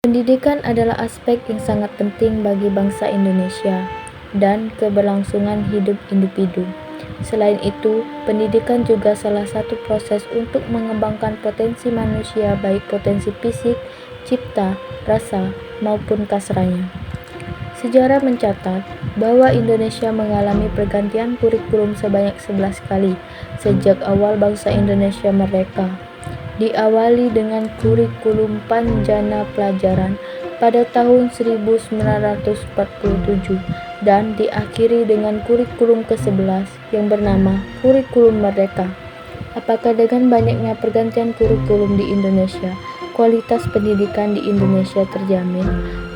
Pendidikan adalah aspek yang sangat penting bagi bangsa Indonesia dan keberlangsungan hidup individu. Selain itu, pendidikan juga salah satu proses untuk mengembangkan potensi manusia, baik potensi fisik, cipta, rasa, maupun kasrahnya. Sejarah mencatat bahwa Indonesia mengalami pergantian kurikulum sebanyak 11 kali sejak awal bangsa Indonesia merdeka. Diawali dengan kurikulum Panjana Pelajaran pada tahun 1947 dan diakhiri dengan kurikulum ke-11 yang bernama Kurikulum Merdeka. Apakah dengan banyaknya pergantian kurikulum di Indonesia, kualitas pendidikan di Indonesia terjamin?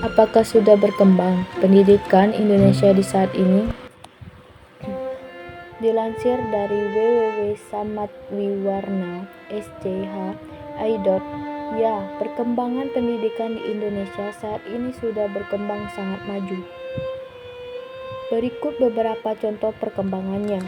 Apakah sudah berkembang pendidikan Indonesia di saat ini? Dilansir dari www.samadwiwarna SCH.id. Ya, perkembangan pendidikan di Indonesia saat ini sudah berkembang sangat maju. Berikut beberapa contoh perkembangannya.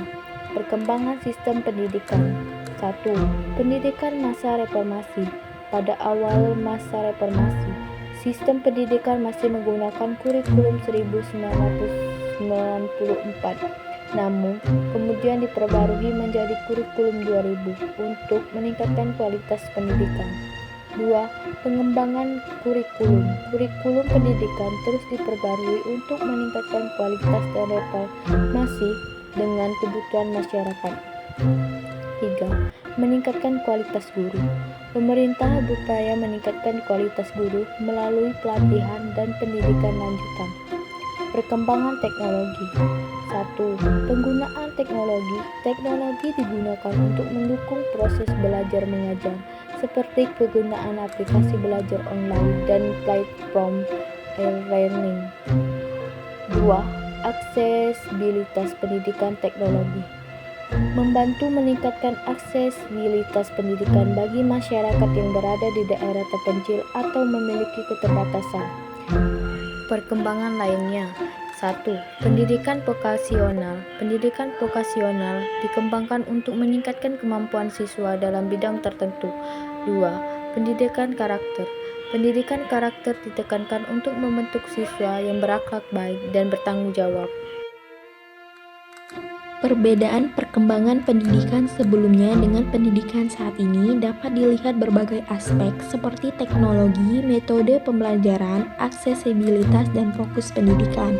Perkembangan sistem pendidikan. 1. Pendidikan masa reformasi. Pada awal masa reformasi, sistem pendidikan masih menggunakan kurikulum 1994. Namun, kemudian diperbarui menjadi kurikulum 2000 untuk meningkatkan kualitas pendidikan. 2. Pengembangan kurikulum. Kurikulum pendidikan terus diperbarui untuk meningkatkan kualitas dan reformasi dengan kebutuhan masyarakat. 3. Meningkatkan kualitas guru. Pemerintah berupaya meningkatkan kualitas guru melalui pelatihan dan pendidikan lanjutan. Perkembangan teknologi. 1. Penggunaan teknologi. Teknologi digunakan untuk mendukung proses belajar mengajar, seperti penggunaan aplikasi belajar online dan platform e-learning. 2. Aksesibilitas pendidikan teknologi. Membantu meningkatkan aksesibilitas pendidikan bagi masyarakat yang berada di daerah terpencil atau memiliki keterbatasan. Perkembangan lainnya. 1. Pendidikan vokasional. Pendidikan vokasional dikembangkan untuk meningkatkan kemampuan siswa dalam bidang tertentu. 2. Pendidikan karakter. Pendidikan karakter ditekankan untuk membentuk siswa yang berakhlak baik dan bertanggung jawab. Perbedaan perkembangan pendidikan sebelumnya dengan pendidikan saat ini dapat dilihat berbagai aspek seperti teknologi, metode pembelajaran, aksesibilitas, dan fokus pendidikan.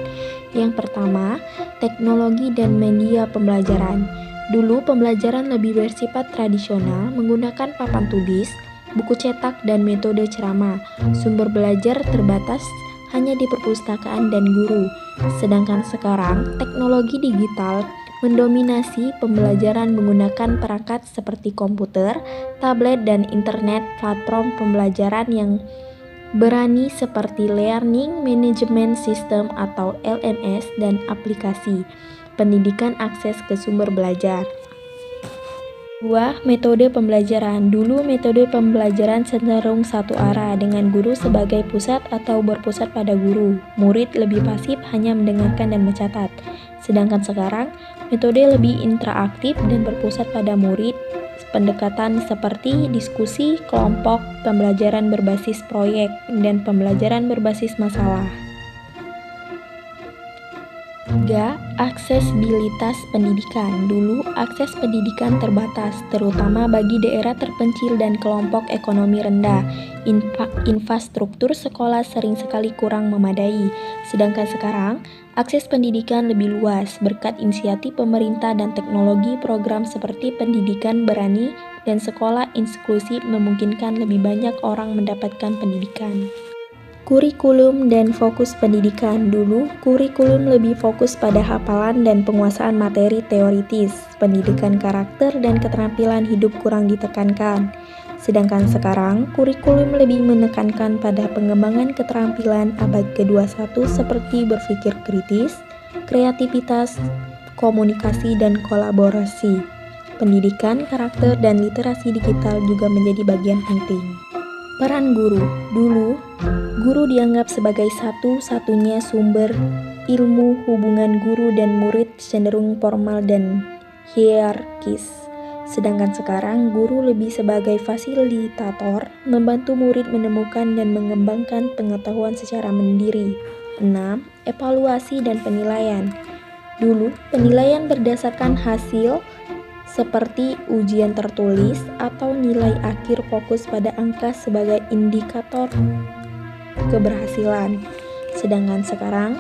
Yang pertama, teknologi dan media pembelajaran. Dulu pembelajaran lebih bersifat tradisional menggunakan papan tulis, buku cetak, dan metode ceramah. Sumber belajar terbatas hanya di perpustakaan dan guru. Sedangkan sekarang, teknologi digital mendominasi pembelajaran menggunakan perangkat seperti komputer, tablet, dan internet. Platform pembelajaran yang berani seperti Learning Management System atau LMS dan aplikasi pendidikan akses ke sumber belajar. 2. Metode pembelajaran. Dulu metode pembelajaran cenderung satu arah dengan guru sebagai pusat atau berpusat pada guru. Murid lebih pasif hanya mendengarkan dan mencatat. Sedangkan sekarang, metode lebih interaktif dan berpusat pada murid. Pendekatan seperti diskusi, kelompok, pembelajaran berbasis proyek, dan pembelajaran berbasis masalah. 3. Aksesibilitas pendidikan. Dulu, akses pendidikan terbatas, terutama bagi daerah terpencil dan kelompok ekonomi rendah. Infrastruktur sekolah sering sekali kurang memadai. Sedangkan sekarang, akses pendidikan lebih luas berkat inisiatif pemerintah dan teknologi. Program seperti pendidikan berani dan sekolah inklusif memungkinkan lebih banyak orang mendapatkan pendidikan. Kurikulum dan fokus pendidikan. Dulu, kurikulum lebih fokus pada hafalan dan penguasaan materi teoritis. Pendidikan karakter dan keterampilan hidup kurang ditekankan. Sedangkan sekarang, kurikulum lebih menekankan pada pengembangan keterampilan abad ke-21 seperti berpikir kritis, kreativitas, komunikasi, dan kolaborasi. Pendidikan karakter dan literasi digital juga menjadi bagian penting. Peran guru. Dulu, guru dianggap sebagai satu-satunya sumber ilmu. Hubungan guru dan murid cenderung formal dan hierarkis. Sedangkan sekarang, guru lebih sebagai fasilitator, membantu murid menemukan dan mengembangkan pengetahuan secara mandiri. 6. Evaluasi dan penilaian. Dulu, penilaian berdasarkan hasil seperti ujian tertulis atau nilai akhir fokus pada angka sebagai indikator keberhasilan. Sedangkan sekarang,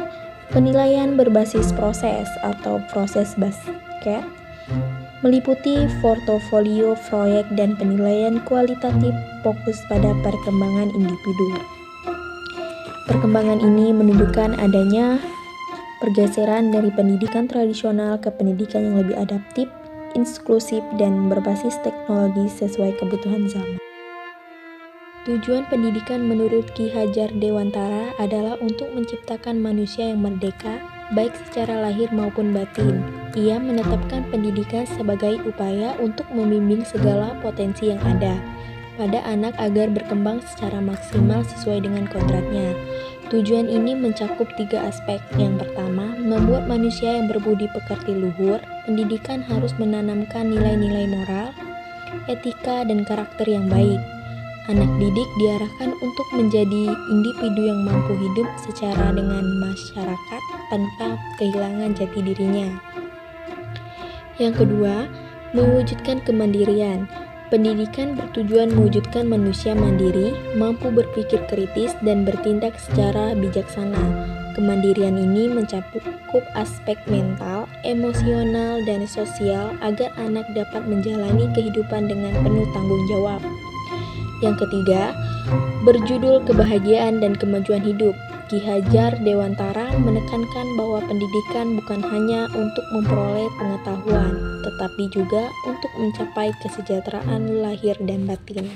penilaian berbasis proses atau proses basket meliputi portofolio proyek dan penilaian kualitatif fokus pada perkembangan individu. Perkembangan ini menunjukkan adanya pergeseran dari pendidikan tradisional ke pendidikan yang lebih adaptif, inklusif, dan berbasis teknologi sesuai kebutuhan zaman. Tujuan pendidikan menurut Ki Hajar Dewantara adalah untuk menciptakan manusia yang merdeka, baik secara lahir maupun batin. Ia menetapkan pendidikan sebagai upaya untuk membimbing segala potensi yang ada pada anak agar berkembang secara maksimal sesuai dengan kodratnya. Tujuan ini mencakup 3 aspek. Yang pertama, membuat manusia yang berbudi pekerti luhur. Pendidikan harus menanamkan nilai-nilai moral, etika, dan karakter yang baik. Anak didik diarahkan untuk menjadi individu yang mampu hidup secara dengan masyarakat tanpa kehilangan jati dirinya. Yang kedua, mewujudkan kemandirian. Pendidikan bertujuan mewujudkan manusia mandiri, mampu berpikir kritis, dan bertindak secara bijaksana. Kemandirian ini mencakup aspek mental, emosional, dan sosial agar anak dapat menjalani kehidupan dengan penuh tanggung jawab. Yang ketiga, berjudul kebahagiaan dan kemajuan hidup. Ki Hajar Dewantara menekankan bahwa pendidikan bukan hanya untuk memperoleh pengetahuan, tetapi juga untuk mencapai kesejahteraan lahir dan batin.